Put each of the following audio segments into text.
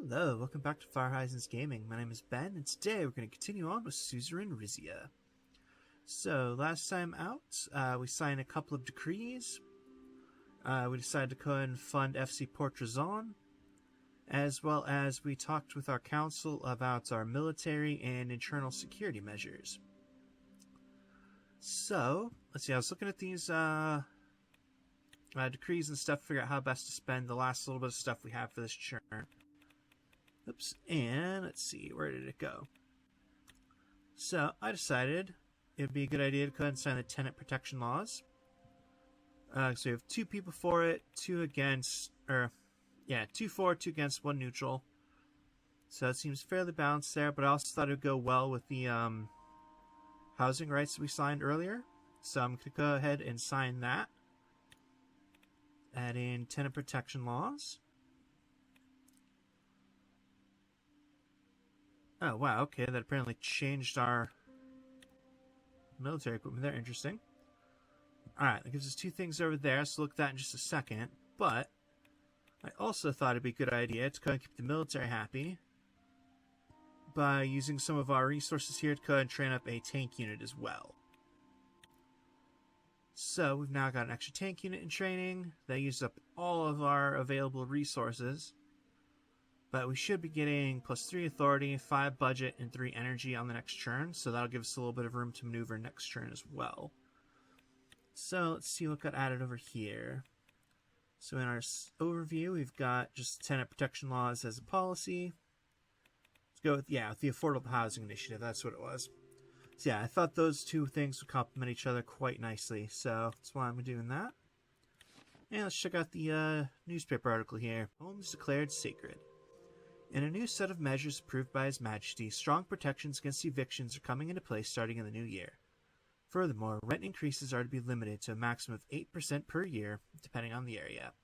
Hello, welcome back to Fire Horizons Gaming. My name is Ben, and today we're going to continue on with Suzerain Rizia. So, last time out, we signed a couple of decrees. We decided to go ahead and fund FC Port Trezon, as well as we talked with our council about our military and internal security measures. So, let's see, I was looking at these decrees and stuff to figure out how best to spend the last little bit of stuff we have for this churn. Oops, and let's see, where did it go? So, I decided it would be a good idea to go ahead and sign the tenant protection laws. So we have 2 people for it, 2 against, 2 for, 2 against, 1 neutral. So it seems fairly balanced there, but I also thought it would go well with the housing rights that we signed earlier. So I'm going to go ahead and sign that. Add in tenant protection laws. Oh, wow, okay, that apparently changed our military equipment there. Interesting. Alright, that gives us 2 things over there, so look at that in just a second. But I also thought it'd be a good idea to go and keep the military happy by using some of our resources here to go and train up a tank unit as well. So we've now got an extra tank unit in training. That used up all of our available resources. But we should be getting +3 authority, 5 budget, and 3 energy on the next turn. So that'll give us a little bit of room to maneuver next turn as well. So let's see what got added over here. So in our overview, we've got just tenant protection laws as a policy. Let's go with, with the Affordable Housing Initiative. That's what it was. So yeah, I thought those 2 things would complement each other quite nicely. So that's why I'm doing that. And let's check out the newspaper article here. Homes declared sacred. In a new set of measures approved by His Majesty, strong protections against evictions are coming into place starting in the new year. Furthermore, rent increases are to be limited to a maximum of 8% per year, depending on the area.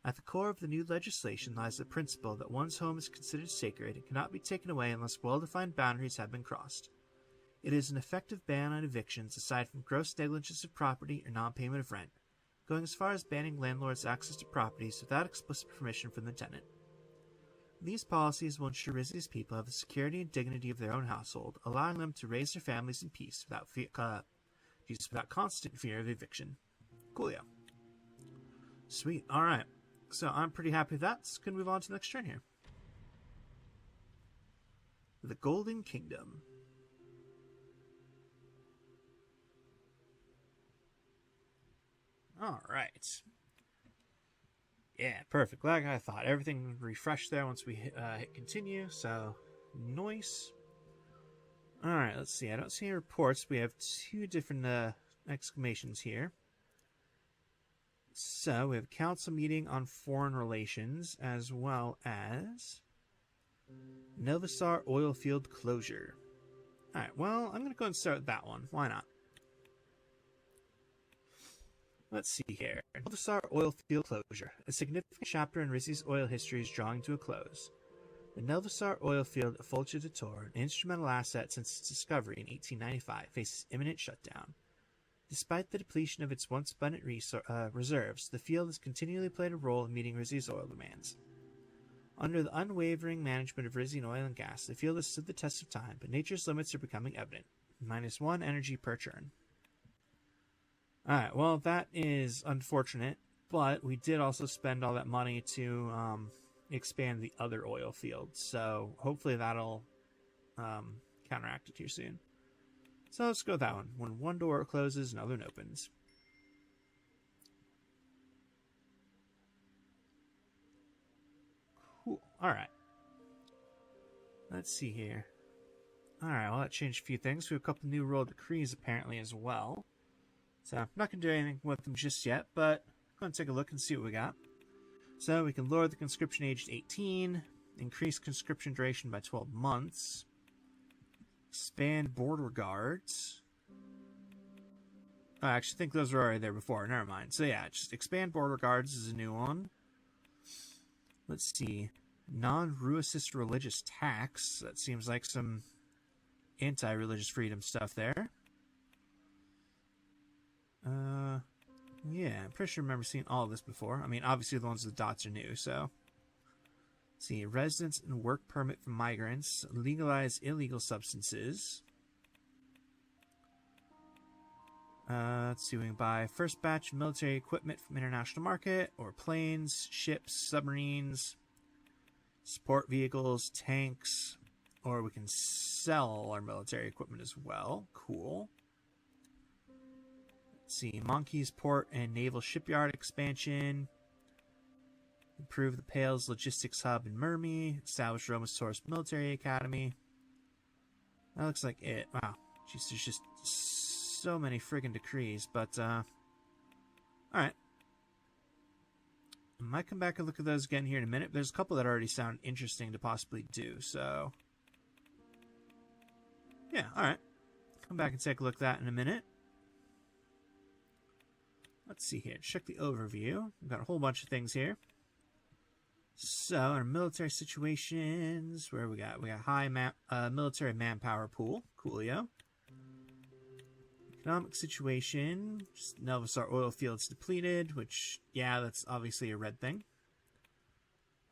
At the core of the new legislation lies the principle that one's home is considered sacred and cannot be taken away unless well-defined boundaries have been crossed. It is an effective ban on evictions aside from gross negligence of property or non-payment of rent, going as far as banning landlords access to properties without explicit permission from the tenant. These policies will ensure Rizia's people have the security and dignity of their own household, allowing them to raise their families in peace without constant fear of eviction. Coolio. Sweet. Alright. So I'm pretty happy with that. So gonna move on to the next turn here. The Golden Kingdom. Alright. Yeah, perfect. Like I thought. Everything refreshed there once we hit continue, so nice. Alright, let's see. I don't see any reports. We have 2 different exclamations here. So, we have a council meeting on foreign relations, as well as Novasar oil field closure. Alright, well, I'm going to go and start with that one. Why not? Let's see here. Novasar oil field closure. A significant chapter in Rizia's oil history is drawing to a close. The Novasar oil field at Fulci de Tor, an instrumental asset since its discovery in 1895, faces imminent shutdown. Despite the depletion of its once abundant reserves, the field has continually played a role in meeting Rizia's oil demands. Under the unwavering management of Rizian oil and gas, the field has stood the test of time, but nature's limits are becoming evident. -1 energy per churn. Alright, well, that is unfortunate, but we did also spend all that money to expand the other oil fields, so hopefully that'll counteract it here soon. So let's go with that one. When one door closes, another one opens. Cool. Alright. Let's see here. Alright, well, that changed a few things. We have a couple new royal decrees apparently as well. So I'm not going to do anything with them just yet, but I'm going to take a look and see what we got. So we can lower the conscription age to 18, increase conscription duration by 12 months, expand border guards. I actually think those were already there before, never mind. So yeah, just expand border guards is a new one. Let's see, non-ruacist religious tax. That seems like some anti-religious freedom stuff there. Yeah, I'm pretty sure I remember seeing all of this before. I mean, obviously the ones with the dots are new, so See, residence and work permit for migrants, legalize illegal substances. Let's see, we can buy first batch of military equipment from international market, or planes, ships, submarines, support vehicles, tanks, or we can sell our military equipment as well. Cool. Let's see, Monkeys Port and Naval Shipyard expansion. Improve the Pales Logistics Hub in Murmy. Establish Romosaurus Military Academy. That looks like it. Wow. Jeez, there's just so many friggin' decrees, but, alright. I might come back and look at those again here in a minute. There's a couple that already sound interesting to possibly do, so... yeah, alright. Come back and take a look at that in a minute. Let's see here. Check the overview. We've got a whole bunch of things here. So, our military situations, where we got high military manpower pool, coolio. Economic situation, Nelvasar oil fields depleted, which, yeah, that's obviously a red thing.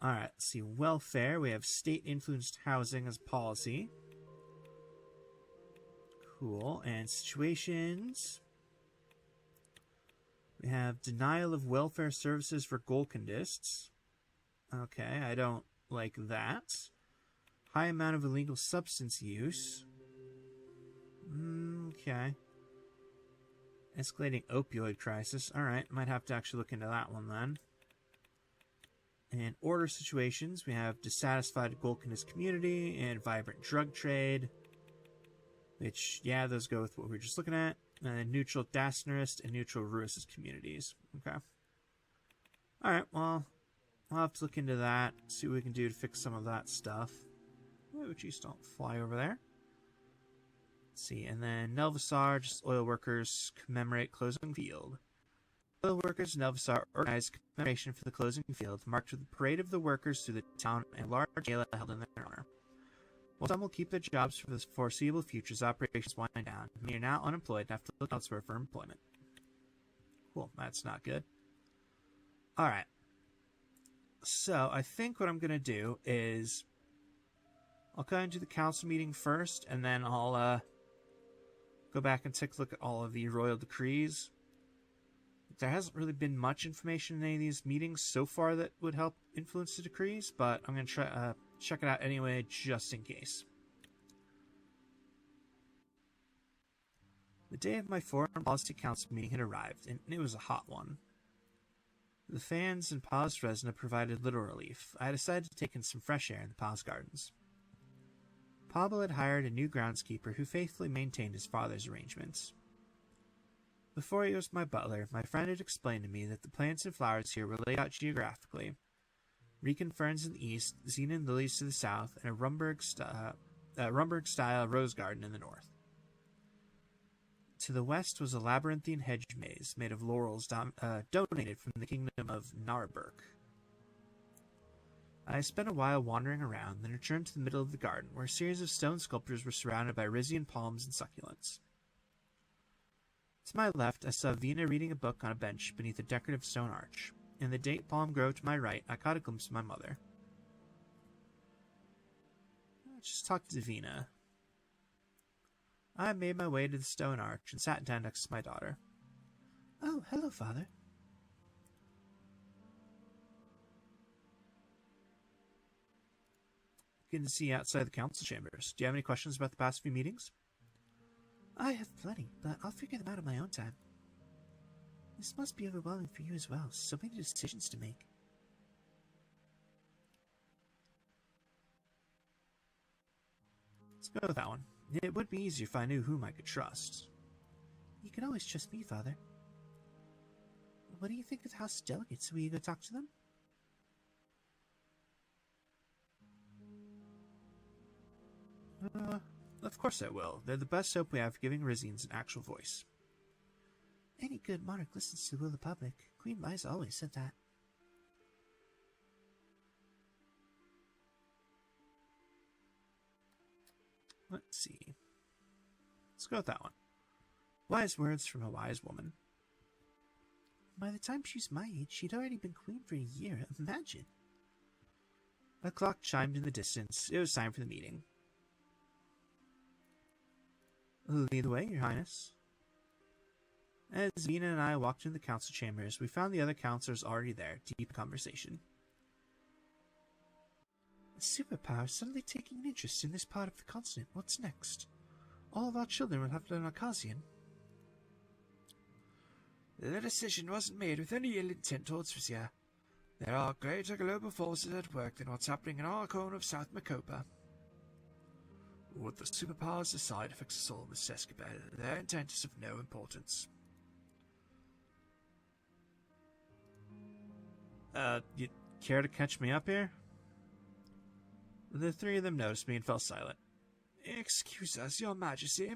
Alright, let's see, welfare, we have state-influenced housing as policy. Cool, and situations, we have denial of welfare services for Golcondists. Okay, I don't like that. High amount of illegal substance use. Okay. Escalating opioid crisis. Alright, might have to actually look into that one then. And order situations, we have dissatisfied Golconist community and vibrant drug trade. Which, yeah, those go with what we were just looking at. And then neutral Dacinerist and neutral Ruis's communities. Okay. Alright, well... I'll have to look into that, see what we can do to fix some of that stuff. Oh, geez, don't fly over there. Let's see, and then Nelvasar, just oil workers commemorate closing field. Oil workers in Nelvasar organize commemoration for the closing field, marked with a parade of the workers through the town and a large gala held in their honor. While some will keep their jobs for the foreseeable future as operations wind down, many are now unemployed and have to look elsewhere for employment. Cool, that's not good. Alright. So, I think what I'm going to do is I'll go into the council meeting first, and then I'll go back and take a look at all of the royal decrees. There hasn't really been much information in any of these meetings so far that would help influence the decrees, but I'm going to try check it out anyway, just in case. The day of my Foreign Policy Council meeting had arrived, and it was a hot one. The fans in Paz Resna provided little relief. I decided to take in some fresh air in the Paz Gardens. Pablo had hired a new groundskeeper who faithfully maintained his father's arrangements. Before he was my butler, my friend had explained to me that the plants and flowers here were laid out geographically. Rican ferns in the east, Xenon lilies to the south, and a Rumberg-style rose garden in the north. To the west was a labyrinthine hedge maze made of laurels donated from the kingdom of Narberk. I spent a while wandering around, then returned to the middle of the garden, where a series of stone sculptures were surrounded by Rizian palms and succulents. To my left, I saw Vina reading a book on a bench beneath a decorative stone arch. In the date palm grove to my right, I caught a glimpse of my mother. I just talked to Vina. I made my way to the stone arch and sat down next to my daughter. Oh, hello, Father. Good to see you outside the council chambers. Do you have any questions about the past few meetings? I have plenty, but I'll figure them out on my own time. This must be overwhelming for you as well. So many decisions to make. Let's go with that one. It would be easier if I knew whom I could trust. You can always trust me, Father. What do you think of the House of Delegates? Will you go talk to them? Of course I will. They're the best hope we have for giving Rizians an actual voice. Any good monarch listens to the will of the public. Queen Liza always said that. Let's see. Let's go with that one. Wise words from a wise woman. By the time she's my age, she'd already been queen for a year. Imagine. A clock chimed in the distance. It was time for the meeting. Lead the way, Your Highness. As Vina and I walked into the council chambers, we found the other councilors already there, deep in conversation. A superpower suddenly taking an interest in this part of the continent. What's next? All of our children will have to learn Arcasian. The decision wasn't made with any ill intent towards Rizia. There are greater global forces at work than what's happening in our corner of South Macopa. Would the superpowers decide to fix us all, Miss Escabel? Their intent is of no importance. You care to catch me up here? The three of them noticed me and fell silent. Excuse us, Your Majesty.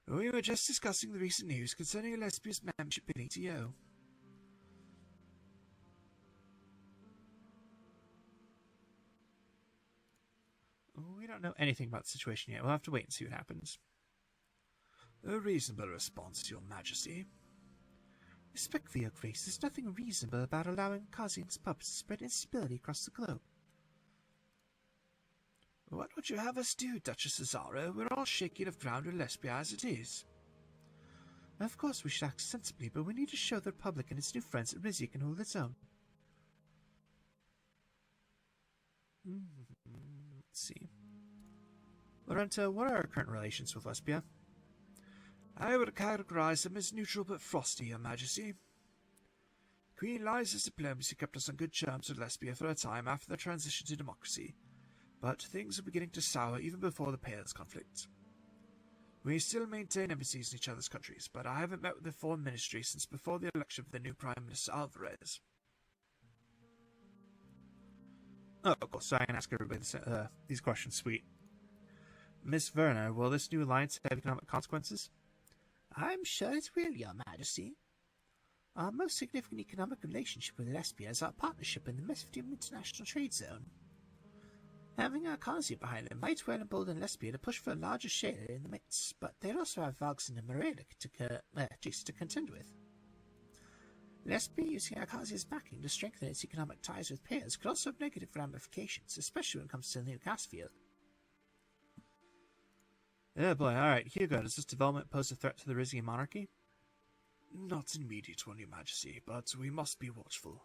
We were just discussing the recent news concerning Lesbia's membership in ATO. We don't know anything about the situation yet. We'll have to wait and see what happens. A reasonable response, Your Majesty. Respectfully, Your Grace, there's nothing reasonable about allowing Arcasian's pups to spread instability across the globe. What would you have us do, Duchess Cesaro? We're all shaking of ground with Lesbia as it is. Of course we should act sensibly, but we need to show the Republic and its new friends that Rizia can hold its own. Let's see. Lorenta, what are our current relations with Lesbia? I would categorize them as neutral but frosty, Your Majesty. Queen Liza's diplomacy kept us on good terms with Lesbia for a time after the transition to democracy, but things are beginning to sour even before the Pales conflict. We still maintain embassies in each other's countries, but I haven't met with the foreign ministry since before the election of the new Prime Minister Alvarez. Oh, of course, so I can ask everybody these questions, sweet. Miss Verna, will this new alliance have economic consequences? I'm sure it will, Your Majesty. Our most significant economic relationship with Lesbia is our partnership in the Mesopotamian International Trade Zone. Having Arcasia behind them might well embolden Lesbia to push for a larger share in the mix, but they also have Valkson and Morelic to contend with. Lesbia using Arcasia's backing to strengthen its economic ties with peers could also have negative ramifications, especially when it comes to the new gas field. Oh boy, alright, Hugo, does this development pose a threat to the Rizian monarchy? Not an immediate one, Your Majesty, but we must be watchful.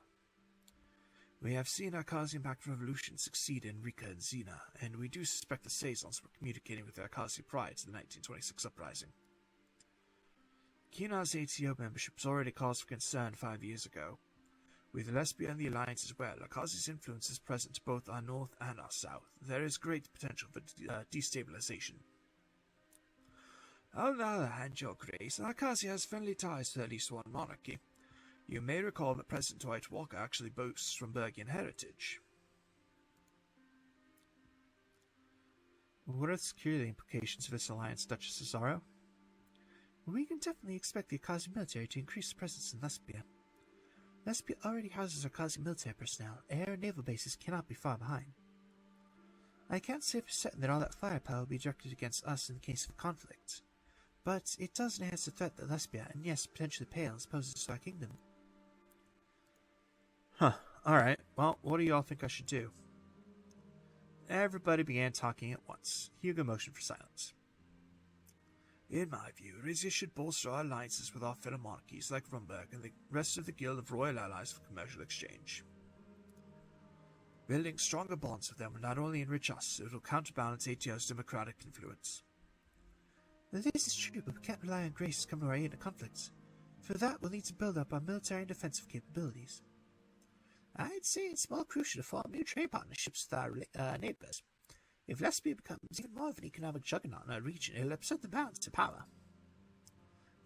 We have seen Arcasian-backed revolutions succeed in Rika and Xena, and we do suspect the Saisons were communicating with Arcasia prior to the 1926 uprising. Kina's ATO membership was already cause for concern 5 years ago. With Lesbia and the Alliance as well, Arcasia's influence is present both our north and our south. There is great potential for destabilization. On the other hand, Your Grace, Arcasia has friendly ties to at least one monarchy. You may recall that President Dwight Walker actually boasts from Bergian heritage. What are the security implications of this alliance, Duchess Cesaro? We can definitely expect the Arcasian military to increase the presence in Lesbia. Lesbia already houses Arcasian military personnel. Air and naval bases cannot be far behind. I can't say for certain that all that firepower will be directed against us in the case of conflict, but it does enhance the threat that Lesbia, and yes, potentially Pales, poses to our kingdom. Huh, alright, well, what do you all think I should do? Everybody began talking at once. Hugo motioned for silence. In my view, Rizia should bolster our alliances with our fellow monarchies like Rumberg and the rest of the Guild of Royal Allies for commercial exchange. Building stronger bonds with them will not only enrich us, it will counterbalance ATO's democratic influence. This is true, but we can't rely on Grace to come to our aid in conflicts. For that, we'll need to build up our military and defensive capabilities. I'd say it's more crucial to form new trade partnerships with our neighbours. If Lesbia becomes even more of an economic juggernaut in our region, it'll upset the balance of power.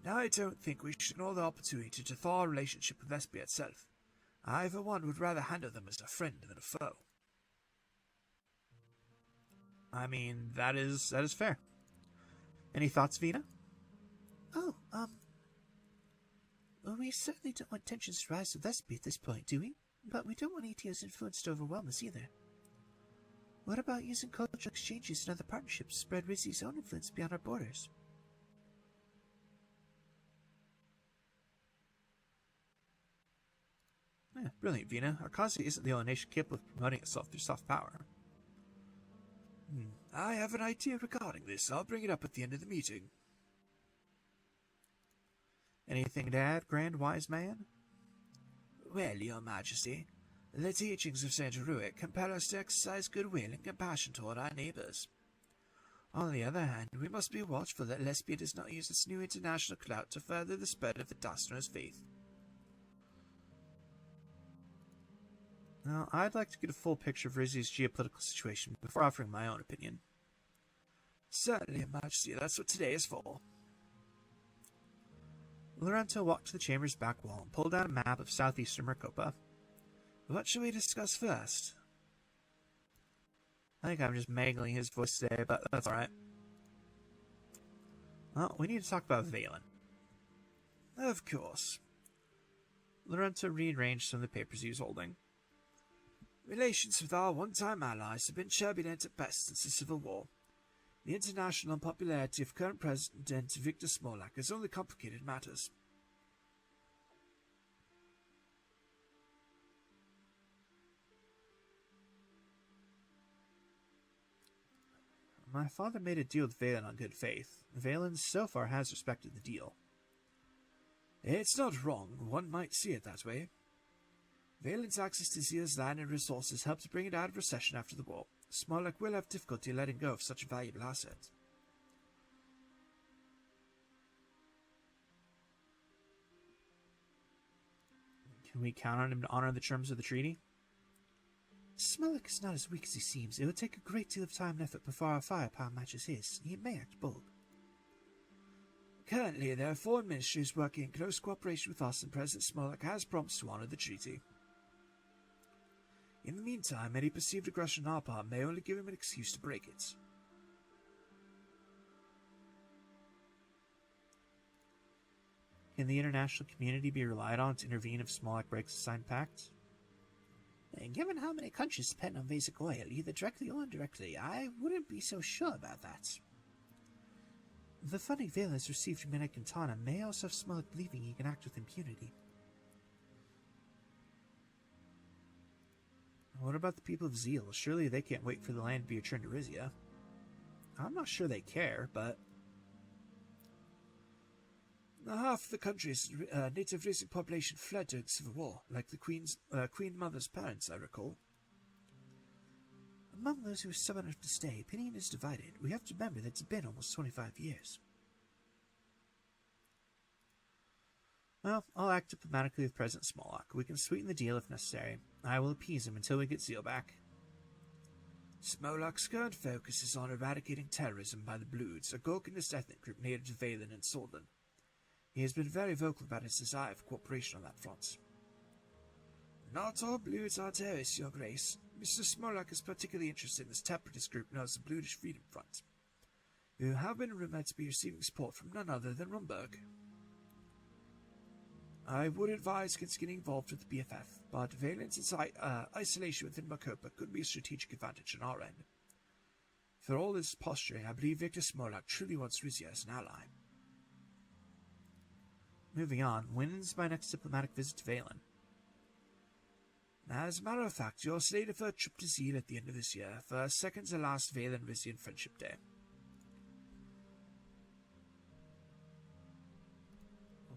Now, I don't think we should ignore the opportunity to thaw our relationship with Lesbia itself. I, for one, would rather handle them as a friend than a foe. I mean, that is fair. Any thoughts, Vina? We certainly don't want tensions to rise with Lesbia at this point, do we? But we don't want ATO's influence to overwhelm us either. What about using cultural exchanges and other partnerships to spread Rizia's own influence beyond our borders? Brilliant, Vina. Our colony isn't the only nation capable of promoting itself through soft power. I have an idea regarding this. I'll bring it up at the end of the meeting. Anything to add, Grand Wise Man? Well, Your Majesty, the teachings of Saint Ruick compel us to exercise goodwill and compassion toward our neighbours. On the other hand, we must be watchful that Lesbia does not use its new international clout to further the spread of the Dastaner's faith. Now, I'd like to get a full picture of Rizia's geopolitical situation before offering my own opinion. Certainly, Your Majesty, that's what today is for. Lorenzo walked to the chamber's back wall and pulled out a map of southeastern Mercopa. What shall we discuss first? I think I'm just mangling his voice today, but that's alright. Well, we need to talk about Valen. Of course. Lorenzo rearranged some of the papers he was holding. Relations with our one-time allies have been turbulent at best since the Civil War. The international unpopularity of current President Victor Smolak has only complicated matters. My father made a deal with Valen on good faith. Valen so far has respected the deal. It's not wrong. One might see it that way. Valen's access to Zia's land and resources helped bring it out of recession after the war. Smolak will have difficulty letting go of such a valuable asset. Can we count on him to honor the terms of the treaty? Smolak is not as weak as he seems. It would take a great deal of time and effort before our firepower matches his. He may act bold. Currently, there are 4 ministries working in close cooperation with us, and President Smolak has promised to honor the treaty. In the meantime, any perceived aggression on our part may only give him an excuse to break it. Can the international community be relied on to intervene if Smolak breaks the signed pact? And given how many countries depend on basic oil, either directly or indirectly, I wouldn't be so sure about that. The funding Valen has received from Minik Quintana may also have Smolak believing he can act with impunity. What about the people of Zeal? Surely they can't wait for the land to be returned to Rizia. I'm not sure they care, but... Half of the country's native Rizian population fled during the Civil War, like the Queen Mother's parents, I recall. Among those who were stubborn enough to stay, opinion is divided. We have to remember that it's been almost 25 years. Well, I'll act diplomatically with President Smolak. We can sweeten the deal if necessary. I will appease him until we get Zeal back. Smolak's current focus is on eradicating terrorism by the Bloods, a Gorgonist ethnic group native to Valen and Sordon. He has been very vocal about his desire for cooperation on that front. Not all Bloods are terrorists, Your Grace. Mr. Smolak is particularly interested in this separatist group known as the Bludish Freedom Front, who have been rumored to be receiving support from none other than Rumberg. I would advise against getting involved with the BFF, but Valen's isolation within Makopa could be a strategic advantage on our end. For all his posturing, I believe Victor Smolak truly wants Rizia as an ally. Moving on, when's my next diplomatic visit to Valen? As a matter of fact, you're slated for a trip to Zeal at the end of this year, for a second to last Valen-Rizian Friendship Day.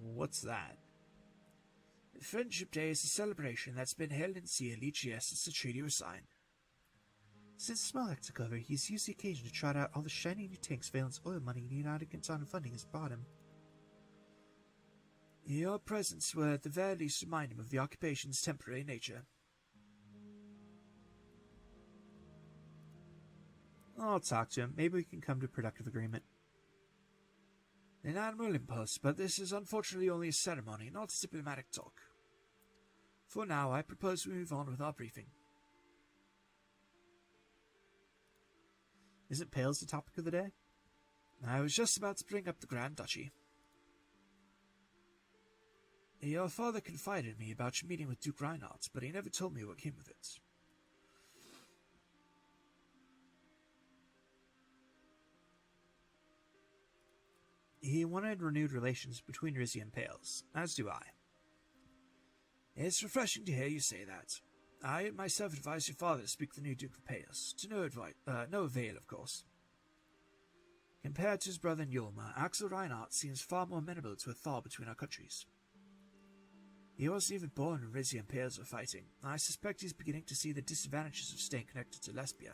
What's that? Friendship Day is a celebration that's been held in Zeal each year since the treaty was signed. Since Smolak took over, he's used the occasion to trot out all the shiny new tanks Valen's oil money and United Quintana funding has bought him. Your presence will at the very least remind him of the occupation's temporary nature. I'll talk to him. Maybe we can come to a productive agreement. An admiral impulse, but this is unfortunately only a ceremony, not a diplomatic talk. For now, I propose we move on with our briefing. Isn't Pales the topic of the day? I was just about to bring up the Grand Duchy. Your father confided in me about your meeting with Duke Reinhardt, but he never told me what came of it. He wanted renewed relations between Rizia and Pales, as do I. It's refreshing to hear you say that. I myself advised your father to speak with the new Duke of Payos, to no avail, of course. Compared to his brother in Yulma, Axel Reinhardt seems far more amenable to a thaw between our countries. He wasn't even born when Rizia and Payos were fighting, and I suspect he's beginning to see the disadvantages of staying connected to Lesbia.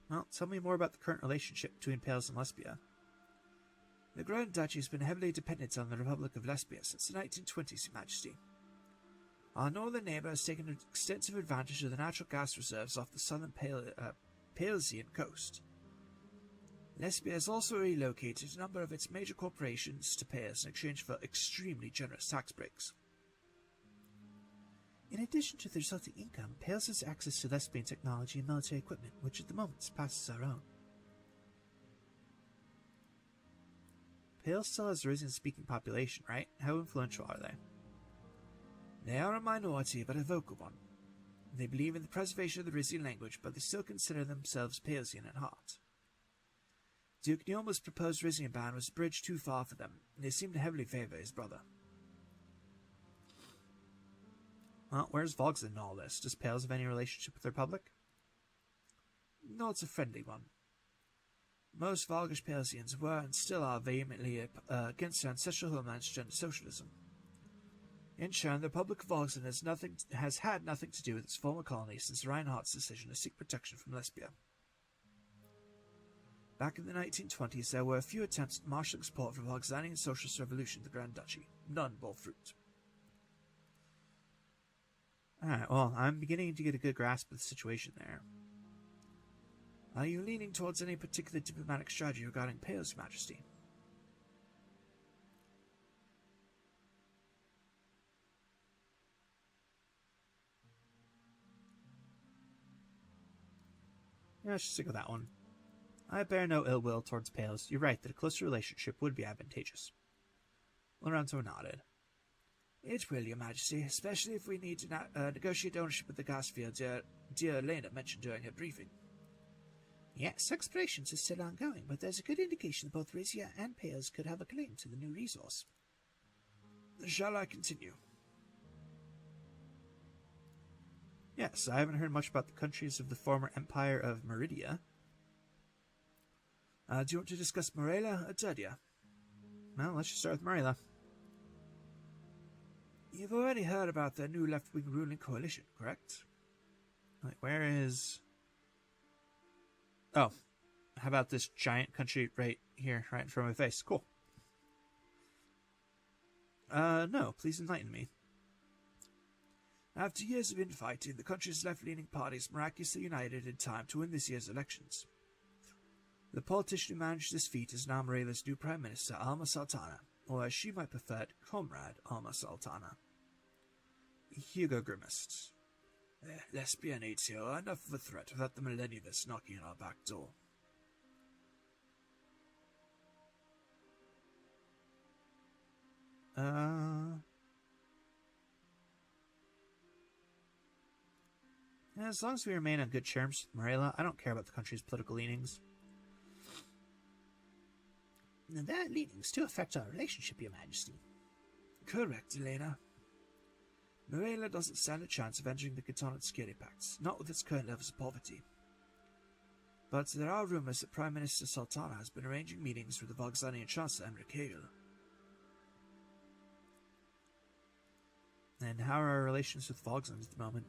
Well, tell me more about the current relationship between Payos and Lesbia. The Grand Duchy has been heavily dependent on the Republic of Lesbia since the 1920s, Your Majesty. Our northern neighbour has taken extensive advantage of the natural gas reserves off the southern Palesian coast. Lesbia has also relocated a number of its major corporations to Payos in exchange for extremely generous tax breaks. In addition to the resulting income, Payos has access to Lesbian technology and military equipment, which at the moment surpasses our own. Payos still has a Rizian-speaking population, right? How influential are they? They are a minority, but a vocal one. They believe in the preservation of the Rizian language, but they still consider themselves Payosian at heart. Duke Neoma's proposed Rizian ban was a bridge too far for them, and they seem to heavily favour his brother. Well, where's Volgzin in all this? Does Payos have any relationship with the Republic? Not a friendly one. Most Volgish Payosians were and still are vehemently against their ancestral homeland's gender socialism. In turn, the Republic of Volgzin has had nothing to do with its former colony since Reinhardt's decision to seek protection from Lesbia. Back in the 1920s, there were a few attempts at marshalling support for Volgzanian socialist revolution in the Grand Duchy. None bore fruit. Alright, well, I'm beginning to get a good grasp of the situation there. Are you leaning towards any particular diplomatic strategy regarding Payos, Your Majesty? Yeah, let's just stick with that one. I bear no ill will towards Payos. You're right that a closer relationship would be advantageous. Lorenzo nodded. It will, Your Majesty, especially if we need to negotiate ownership of the gas field dear Elena mentioned during her briefing. Yes, explorations are still ongoing, but there's a good indication that both Rizia and Payos could have a claim to the new resource. Shall I continue? Yes, I haven't heard much about the countries of the former Empire of Meridia. Do you want to discuss Morela or Durdia? Well, let's just start with Morela. You've already heard about their new left-wing ruling coalition, correct? Like, where is... Oh, how about this giant country right here, right in front of my face? Cool. No, please enlighten me. After years of infighting, the country's left-leaning parties miraculously united in time to win this year's elections. The politician who managed this feat is now Morela's new Prime Minister, Alma Sultana, or as she might prefer it, Comrade Alma Sultana. Hugo grimaced. Lesbia and Ezio are enough of a threat without the millennialists knocking on our back door. As long as we remain on good terms with Morela, I don't care about the country's political leanings. Their leanings do affect our relationship, Your Majesty. Correct, Elena. Morela doesn't stand a chance of entering the Gitanan Security Pacts, not with its current levels of poverty. But there are rumours that Prime Minister Sultana has been arranging meetings with the Volgzanian Chancellor Emre Kagel. And how are our relations with Volgzan at the moment?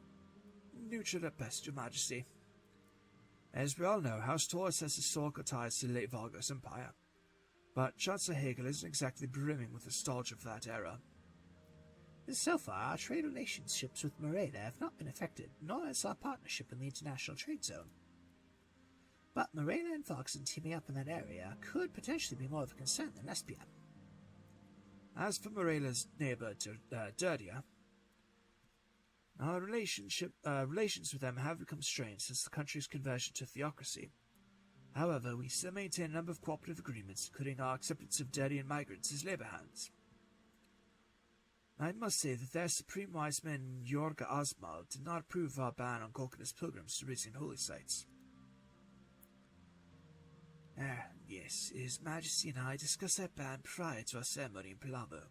Neutral at best, Your Majesty. As we all know, House Taurus has historical ties to the late Volgos Empire, but Chancellor Hegel isn't exactly brimming with nostalgia for that era. So far, our trade relationships with Morela have not been affected, nor has our partnership in the International Trade Zone. But Morela and Volgzan teaming up in that area could potentially be more of a concern than Lesbia. As for Morela's neighbour, Durdia, our relations with them have become strained since the country's conversion to theocracy. However, we still maintain a number of cooperative agreements, including our acceptance of Durdian migrants as labour hands. I must say that their supreme wise man, Yorga Osmal, did not approve of our ban on Golconist pilgrims to Rizian holy sites. Yes, His Majesty and I discussed that ban prior to our ceremony in Palavo.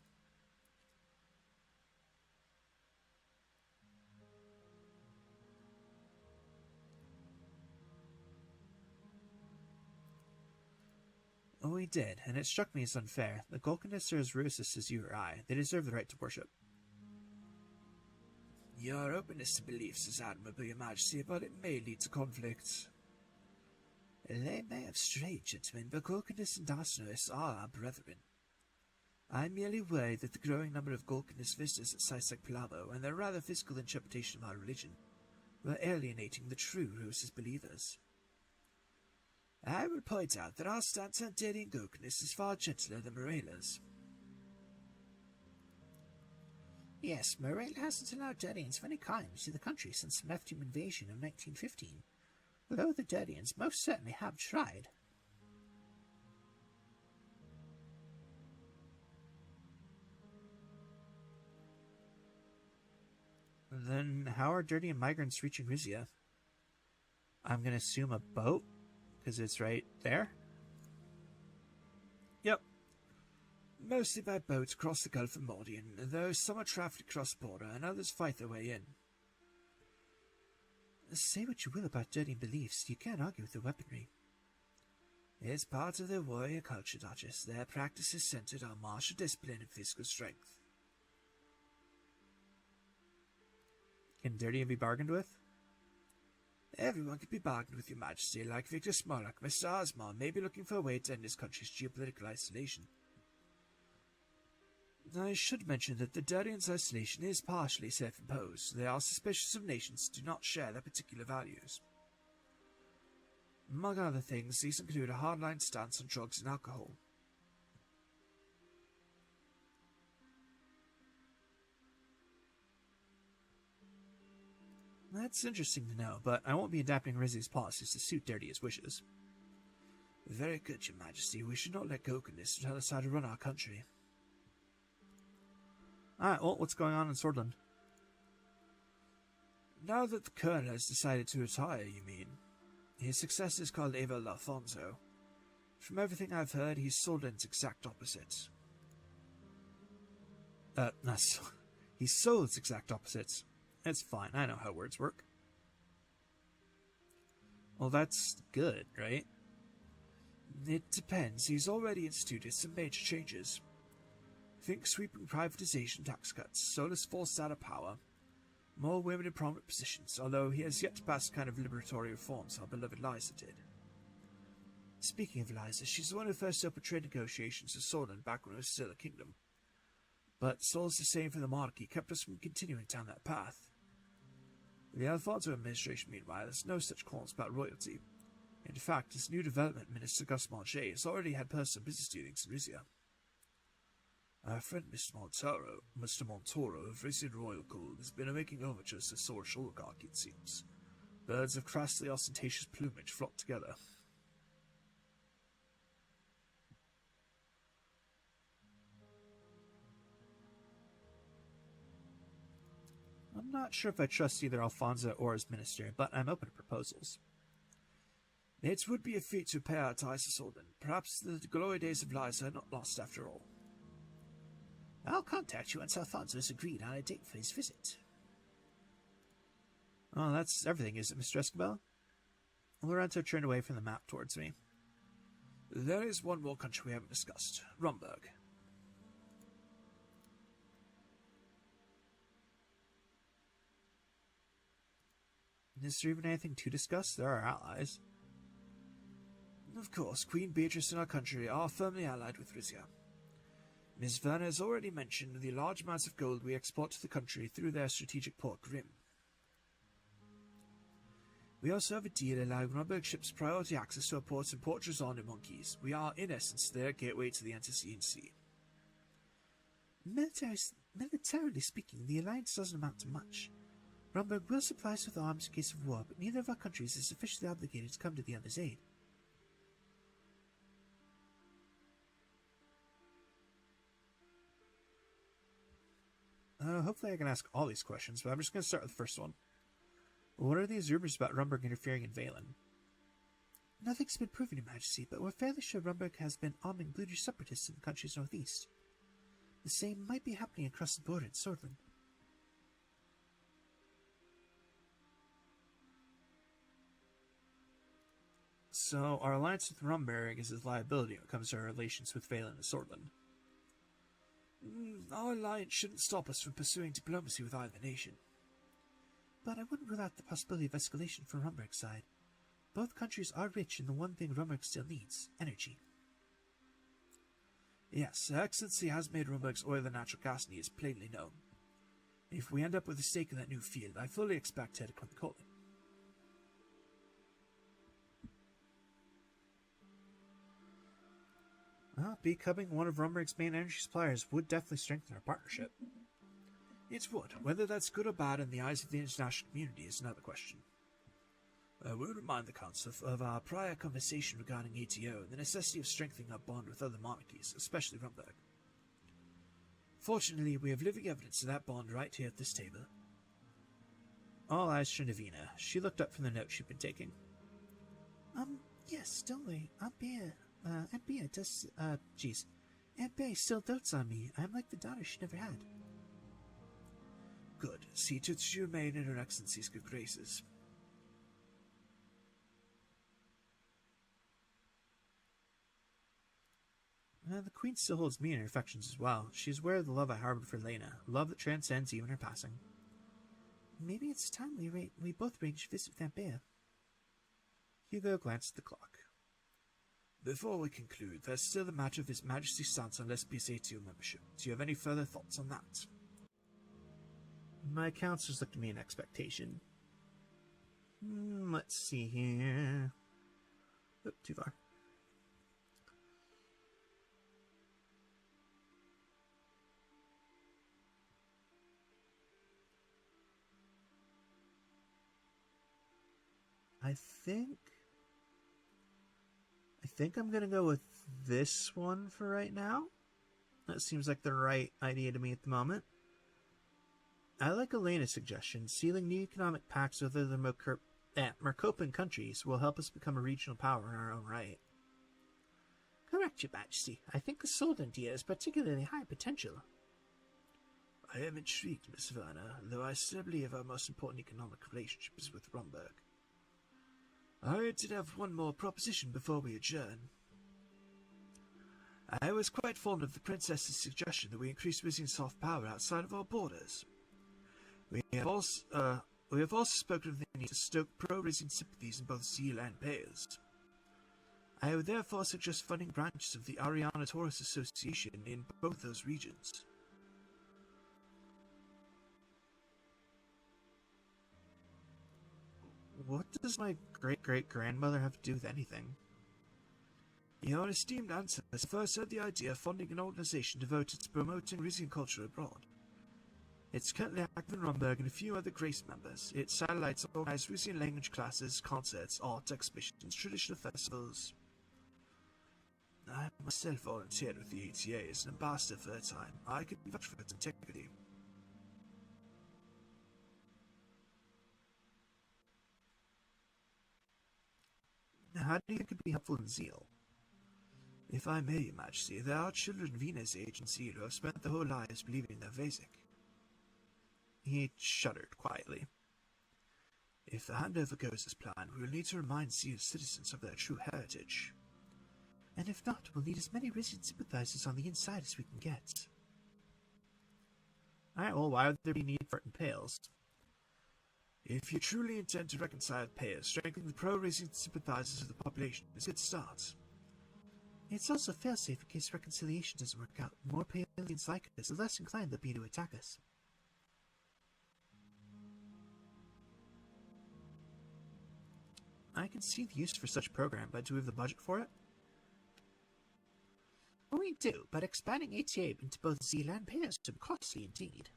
we did, and it struck me as unfair. The Golkanists are as racist as you or I. They deserve the right to worship. Your openness to beliefs is admirable, Your Majesty, but it may lead to conflicts. They may have strayed, gentlemen, but Golkanists and Darsanoists are our brethren. I merely worry that the growing number of Golkanist visitors at sites like Palabo and their rather physical interpretation of our religion were alienating the true Rose's believers. I will point out that our stance on Darian Golkanists is far gentler than Morela's. Yes, Morela hasn't allowed Darians of any kind to the country since the Neptune invasion of 1915, though the Darians most certainly have tried. Then how are Dirty and migrants reaching Rizia? I'm going to assume a boat, because it's right there. Yep. Mostly by boat across the Gulf of Mordian, though some are trafficked cross-border and others fight their way in. Say what you will about Dirty beliefs, you can't argue with their weaponry. It's part of their warrior culture, Duchess. Their practice is centered on martial discipline and physical strength. Can Dirty be bargained with? Everyone can be bargained with, Your Majesty. Like Victor Smolak, Mr. Osmond may be looking for a way to end his country's geopolitical isolation. I should mention that the Darians' isolation is partially self-imposed. They are suspicious of nations that do not share their particular values. Among other things, these include a hardline stance on drugs and alcohol. That's interesting to know, but I won't be adapting Rizia's policies to suit Dirty's wishes. Very good, Your Majesty. We should not let Golkanists tell us how to run our country. Alright, well, what's going on in Swordland? Now that the Colonel has decided to retire, you mean? His successor is called Abel Alfonso. From everything I've heard, he's Soldan's exact opposite. He's Sol's exact opposites. It's fine, I know how words work. Well, that's good, right? It depends. He's already instituted some major changes. Think sweeping privatization, tax cuts, Sol is forced out of power, more women in prominent positions, although he has yet to pass the kind of liberatory reforms our beloved Liza did. Speaking of Liza, she's the one who first opened trade negotiations with Soldan back when it was still a kingdom. But Sol's disdain for the monarchy kept us from continuing down that path. The Alfonso administration, meanwhile, has no such qualms about royalty. In fact, his new development minister, Gus Manger, has already had personal business dealings in Rizia. Our friend Mr. Montoro of Rizian Royal Court has been making overtures to Sourish oligarchy, it seems. Birds of crassly ostentatious plumage flock together. I'm not sure if I trust either Alfonso or his minister, but I'm open to proposals. It would be a feat to pay our ties to Soldan. Perhaps the glory days of Liza are not lost after all. I'll contact you once Alfonso has agreed on a date for his visit. Oh, that's everything, is it, Mr. Escobar? Lorenzo turned away from the map towards me. There is one more country we haven't discussed. Rumburg. Is there even anything to discuss? They're our allies. Of course, Queen Beatrice and our country are firmly allied with Rizia. Ms. Werner has already mentioned the large amounts of gold we export to the country through their strategic port Grim. We also have a deal allowing Rumburg ships priority access to our ports in Port Drazon and Monkeys. We are, in essence, their gateway to the Antician Sea. Militarily speaking, the alliance doesn't amount to much. Rumburg will supply us with arms in case of war, but neither of our countries is officially obligated to come to the other's aid. Hopefully I can ask all these questions, but I'm just going to start with the first one. What are these rumors about Rumburg interfering in Valen? Nothing's been proven, Your Majesty, but we're fairly sure Rumburg has been arming Bluish separatists in the country's northeast. The same might be happening across the border in Swordland. So our alliance with Rumberg is his liability when it comes to our relations with Valen and Sortland. Our alliance shouldn't stop us from pursuing diplomacy with either nation. But I wouldn't rule out the possibility of escalation from Rumberg's side. Both countries are rich in the one thing Rumberg still needs, energy. Yes, Her Excellency has made Rumberg's oil and natural gas needs plainly known. If we end up with a stake in that new field, I fully expect her to come calling. Well, becoming one of Rumberg's main energy suppliers would definitely strengthen our partnership. It would. Whether that's good or bad in the eyes of the international community is another question. We'll remind the Council of our prior conversation regarding ATO and the necessity of strengthening our bond with other monarchies, especially Rumberg. Fortunately, we have living evidence of that bond right here at this table. All eyes turned to Vina. She looked up from the notes she'd been taking. Yes, don't worry. Aunt Bea does, Aunt Bea still dotes on me. I'm like the daughter she never had. Good. See to it that you remain in Her Excellency's good graces. The Queen still holds me in her affections as well. She's aware of the love I harbored for Lena, love that transcends even her passing. Maybe it's time we both arrange a visit with Aunt Bea. Hugo glanced at the clock. Before we conclude, there's still the matter of His Majesty's stance on Lesbia's ATO membership. Do you have any further thoughts on that? My counselors looked at me in expectation. Let's see here. Oh, too far. I think I'm going to go with this one for right now. That seems like the right idea to me at the moment. I like Elena's suggestion. Sealing new economic pacts with other Mercopan countries will help us become a regional power in our own right. Correct, Your Majesty. I think the Soldan idea is particularly high potential. I am intrigued, Miss Verna, though I still believe our most important economic relationship is with Rumberg. I did have one more proposition before we adjourn. I was quite fond of the Princess's suggestion that we increase Rizian's soft power outside of our borders. We have also spoken of the need to stoke pro-Rizian sympathies in both Zeal and Pales. I would therefore suggest funding branches of the Ariana Taurus Association in both those regions. What does my great-great-grandmother have to do with anything? Your esteemed ancestors first had the idea of funding an organization devoted to promoting Rizian culture abroad. It's currently active in Rumberg and a few other Grace members. Its satellites organize Rizian language classes, concerts, art exhibitions, traditional festivals. I myself volunteered with the ATA as an ambassador for a time. I can vouch for its integrity. How do you think it could be helpful in Zeal? If I may, Your Majesty, there are children Vina's age in Zeal who have spent their whole lives believing they're Vesic. He shuddered quietly. If the handover goes as planned, we will need to remind Zeal's citizens of their true heritage. And if not, we'll need as many Rizian sympathizers on the inside as we can get. Alright, well, why would there be need for it in Pales? If you truly intend to reconcile Pales, strengthening the pro-Rizian sympathizers of the population is a good start. It's also fail-safe in case reconciliation doesn't work out. More Palians like us, the less inclined they'll be to attack us. I can see the use for such a program, but do we have the budget for it? We do, but expanding ATA into both Zeal and Pales would be costly indeed.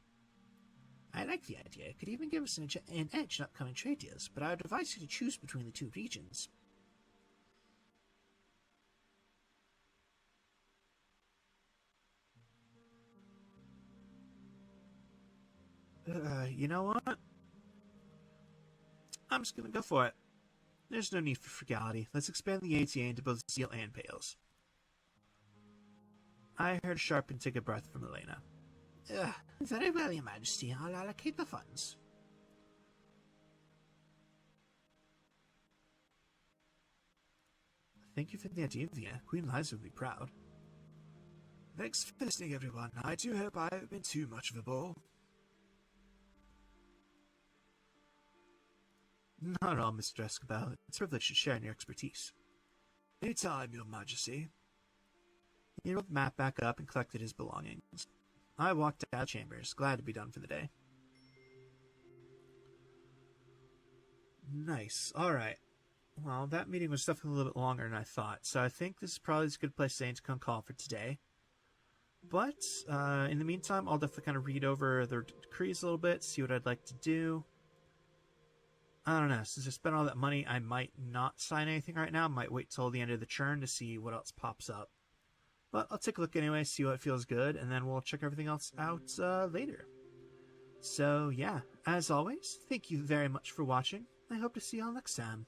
I like the idea. It could even give us an edge in upcoming trade deals, but I would advise you to choose between the two regions. You know what? I'm just gonna go for it. There's no need for frugality. Let's expand the ATA into both Zeal and Pales. I heard a sharp and take a breath from Elena. Very well, Your Majesty. I'll allocate the funds. Thank you for the idea, Via. Queen Liza would be proud. Thanks for listening, everyone. I do hope I haven't been too much of a bore. Not at all, Mr. Escabel. It's a privilege to share in your expertise. Any time, Your Majesty. He rolled the map back up and collected his belongings. I walked out of chambers, glad to be done for the day. Nice. Alright. Well, that meeting was definitely a little bit longer than I thought, so I think this is probably as good a place as to come call for today. But, in the meantime, I'll definitely kind of read over the decrees a little bit, see what I'd like to do. I don't know, since I spent all that money, I might not sign anything right now. I might wait till the end of the churn to see what else pops up. But I'll take a look anyway, see what feels good, and then we'll check everything else out later. So yeah, as always, thank you very much for watching. I hope to see you all next time.